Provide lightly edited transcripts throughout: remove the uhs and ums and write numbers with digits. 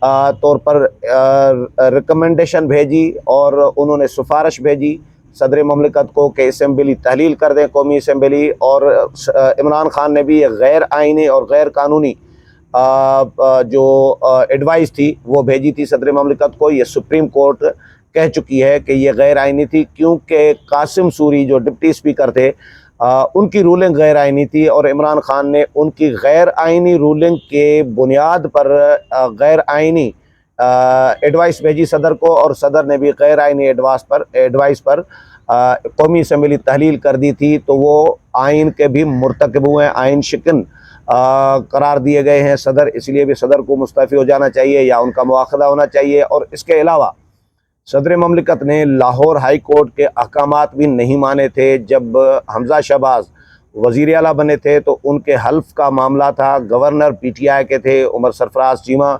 طور پر ریکمنڈیشن بھیجی اور انہوں نے سفارش بھیجی صدر مملکت کو کہ اسمبلی تحلیل کر دیں، قومی اسمبلی، اور عمران خان نے بھی غیر آئینی اور غیر قانونی جو ایڈوائس تھی وہ بھیجی تھی صدر مملکت کو۔ یہ سپریم کورٹ کہہ چکی ہے کہ یہ غیر آئینی تھی، کیونکہ قاسم سوری جو ڈپٹی اسپیکر تھے ان کی رولنگ غیر آئینی تھی، اور عمران خان نے ان کی غیر آئینی رولنگ کے بنیاد پر غیر آئینی ایڈوائس بھیجی صدر کو، اور صدر نے بھی غیر آئینی ایڈوائس پر قومی اسمبلی تحلیل کر دی تھی، تو وہ آئین کے بھی مرتکب ہوئے ہیں، آئین شکن قرار دیے گئے ہیں صدر، اس لیے بھی صدر کو مستعفی ہو جانا چاہیے یا ان کا مواخذہ ہونا چاہیے۔ اور اس کے علاوہ صدر مملکت نے لاہور ہائی کورٹ کے احکامات بھی نہیں مانے تھے۔ جب حمزہ شہباز وزیر اعلیٰ بنے تھے تو ان کے حلف کا معاملہ تھا، گورنر پی ٹی آئی کے تھے عمر سرفراز چیمہ،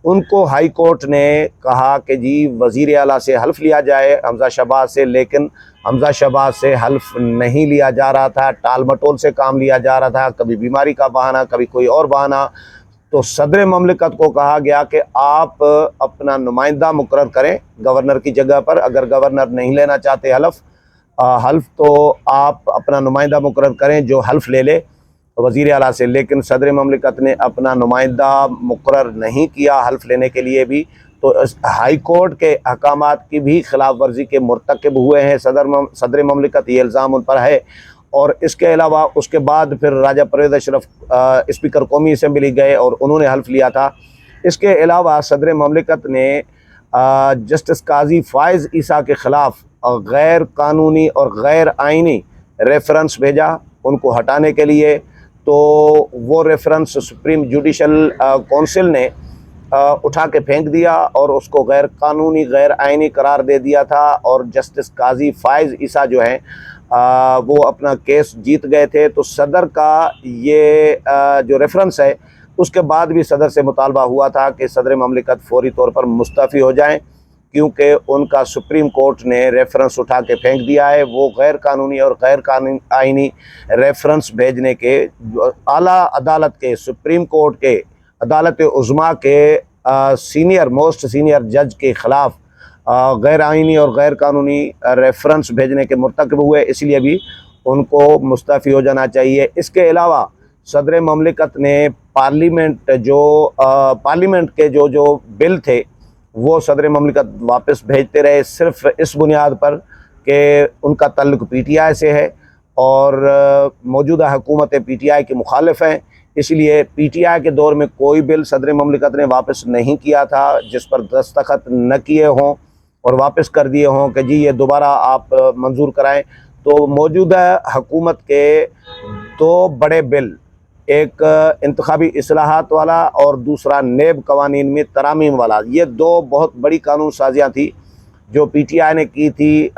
ان کو ہائی کورٹ نے کہا کہ جی وزیر اعلیٰ سے حلف لیا جائے حمزہ شہباز سے، لیکن حمزہ شہباز سے حلف نہیں لیا جا رہا تھا، ٹال مٹول سے کام لیا جا رہا تھا، کبھی بیماری کا بہانہ، کبھی کوئی اور بہانہ۔ تو صدر مملکت کو کہا گیا کہ آپ اپنا نمائندہ مقرر کریں گورنر کی جگہ پر، اگر گورنر نہیں لینا چاہتے حلف تو آپ اپنا نمائندہ مقرر کریں جو حلف لے لے وزیر اعلیٰ سے۔ لیکن صدر مملکت نے اپنا نمائندہ مقرر نہیں کیا حلف لینے کے لیے بھی، تو ہائی کورٹ کے احکامات کی بھی خلاف ورزی کے مرتکب ہوئے ہیں صدر مملکت، یہ الزام ان پر ہے۔ اور اس کے علاوہ اس کے بعد پھر راجہ پرویز اشرف اسپیکر قومی اسمبلی گئے اور انہوں نے حلف لیا تھا۔ اس کے علاوہ صدر مملکت نے جسٹس قاضی فائز عیسیٰ کے خلاف غیر قانونی اور غیر آئینی ریفرنس بھیجا ان کو ہٹانے کے لیے، تو وہ ریفرنس سپریم جوڈیشل کونسل نے اٹھا کے پھینک دیا اور اس کو غیر قانونی غیر آئینی قرار دے دیا تھا، اور جسٹس قاضی فائز عیسیٰ جو ہیں وہ اپنا کیس جیت گئے تھے۔ تو صدر کا یہ جو ریفرنس ہے اس کے بعد بھی صدر سے مطالبہ ہوا تھا کہ صدر مملکت فوری طور پر مستعفی ہو جائیں، کیونکہ ان کا سپریم کورٹ نے ریفرنس اٹھا کے پھینک دیا ہے۔ وہ غیر قانونی اور غیر آئینی ریفرنس بھیجنے کے اعلیٰ عدالت کے، سپریم کورٹ کے، عدالت عظمیٰ کے موسٹ سینئر جج کے خلاف غیر آئینی اور غیر قانونی ریفرنس بھیجنے کے مرتکب ہوئے، اس لیے بھی ان کو مستعفی ہو جانا چاہیے۔ اس کے علاوہ صدر مملکت نے پارلیمنٹ کے جو بل تھے وہ صدر مملکت واپس بھیجتے رہے، صرف اس بنیاد پر کہ ان کا تعلق پی ٹی آئی سے ہے اور موجودہ حکومت پی ٹی آئی کے مخالف ہیں، اس لیے پی ٹی آئی کے دور میں کوئی بل صدر مملکت نے واپس نہیں کیا تھا جس پر دستخط نہ کیے ہوں اور واپس کر دیے ہوں کہ جی یہ دوبارہ آپ منظور کرائیں۔ تو موجودہ حکومت کے دو بڑے بل، ایک انتخابی اصلاحات والا اور دوسرا نیب قوانین میں ترامیم والا، یہ دو بہت بڑی قانون سازیاں تھیں جو پی ٹی آئی نے کی تھی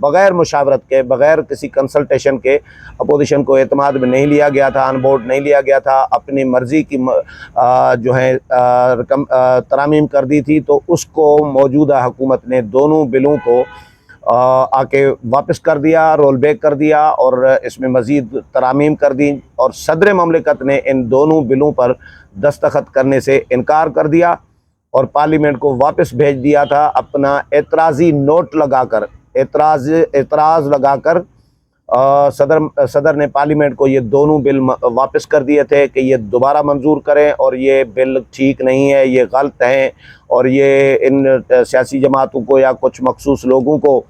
بغیر مشاورت کے، بغیر کسی کنسلٹیشن کے۔ اپوزیشن کو اعتماد میں نہیں لیا گیا تھا، آن بورڈ نہیں لیا گیا تھا، اپنی مرضی کی جو ہے ترامیم کر دی تھی، تو اس کو موجودہ حکومت نے دونوں بلوں کو آ کے واپس کر دیا، رول بیک کر دیا اور اس میں مزید ترامیم کر دی، اور صدر مملکت نے ان دونوں بلوں پر دستخط کرنے سے انکار کر دیا اور پارلیمنٹ کو واپس بھیج دیا تھا اپنا اعتراضی نوٹ لگا کر، اعتراض لگا کر صدر نے پارلیمنٹ کو یہ دونوں بل واپس کر دیے تھے کہ یہ دوبارہ منظور کریں، اور یہ بل ٹھیک نہیں ہے، یہ غلط ہیں، اور یہ ان سیاسی جماعتوں کو یا کچھ مخصوص لوگوں کو،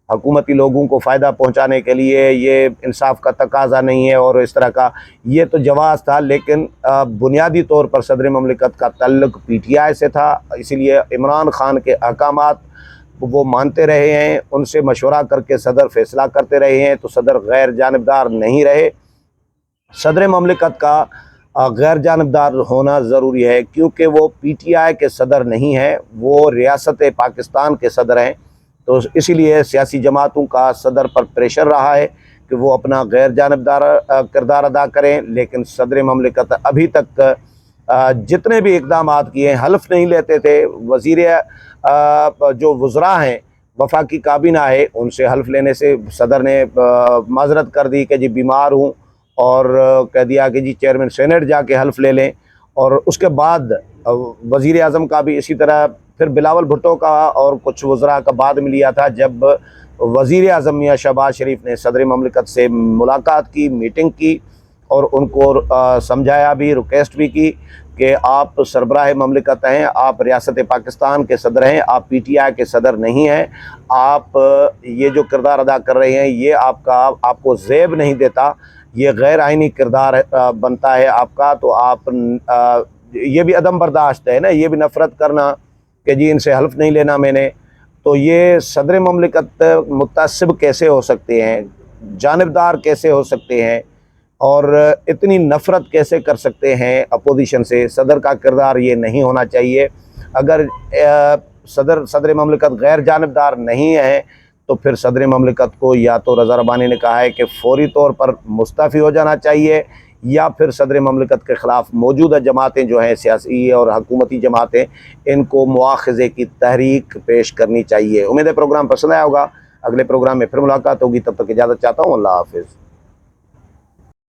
حکومتی لوگوں کو فائدہ پہنچانے کے لیے یہ انصاف کا تقاضا نہیں ہے اور اس طرح کا، یہ تو جواز تھا، لیکن بنیادی طور پر صدر مملکت کا تعلق پی ٹی آئی سے تھا، اسی لیے عمران خان کے احکامات وہ مانتے رہے ہیں، ان سے مشورہ کر کے صدر فیصلہ کرتے رہے ہیں، تو صدر غیر جانبدار نہیں رہے۔ صدر مملکت کا غیر جانبدار ہونا ضروری ہے کیونکہ وہ پی ٹی آئی کے صدر نہیں ہیں، وہ ریاست پاکستان کے صدر ہیں، تو اسی لیے سیاسی جماعتوں کا صدر پر پریشر رہا ہے کہ وہ اپنا غیر جانبدار کردار ادا کریں، لیکن صدر مملکت ابھی تک جتنے بھی اقدامات کیے ہیں، حلف نہیں لیتے تھے، جو وزراء ہیں، وفاقی کابینہ ہے، ان سے حلف لینے سے صدر نے معذرت کر دی کہ جی بیمار ہوں، اور کہہ دیا کہ جی چیئرمین سینیٹ جا کے حلف لے لیں، اور اس کے بعد وزیر اعظم کا بھی اسی طرح، پھر بلاول بھٹو کا اور کچھ وزراء کا بعد میں لیا تھا، جب وزیر اعظم میاں شہباز شریف نے صدر مملکت سے ملاقات کی، میٹنگ کی، اور ان کو سمجھایا بھی، ریکویسٹ بھی کی کہ آپ سربراہ مملکت ہیں، آپ ریاست پاکستان کے صدر ہیں، آپ پی ٹی آئی کے صدر نہیں ہیں، آپ یہ جو کردار ادا کر رہے ہیں یہ آپ کو زیب نہیں دیتا، یہ غیر آئینی کردار بنتا ہے آپ کا، تو آپ یہ بھی عدم برداشت ہے نا، یہ بھی نفرت کرنا کہ جی ان سے حلف نہیں لینا میں نے، تو یہ صدر مملکت متعصب کیسے ہو سکتے ہیں، جانبدار کیسے ہو سکتے ہیں، اور اتنی نفرت کیسے کر سکتے ہیں اپوزیشن سے؟ صدر کا کردار یہ نہیں ہونا چاہیے۔ اگر صدر مملکت غیر جانبدار نہیں ہے تو پھر صدر مملکت کو یا تو رضا ربانی نے کہا ہے کہ فوری طور پر مستعفی ہو جانا چاہیے، یا پھر صدر مملکت کے خلاف موجودہ جماعتیں جو ہیں سیاسی اور حکومتی جماعتیں، ان کو مواخذے کی تحریک پیش کرنی چاہیے۔ امید ہے پروگرام پسند آیا ہوگا، اگلے پروگرام میں پھر ملاقات ہوگی، تب تک اجازت چاہتا ہوں، اللہ حافظ۔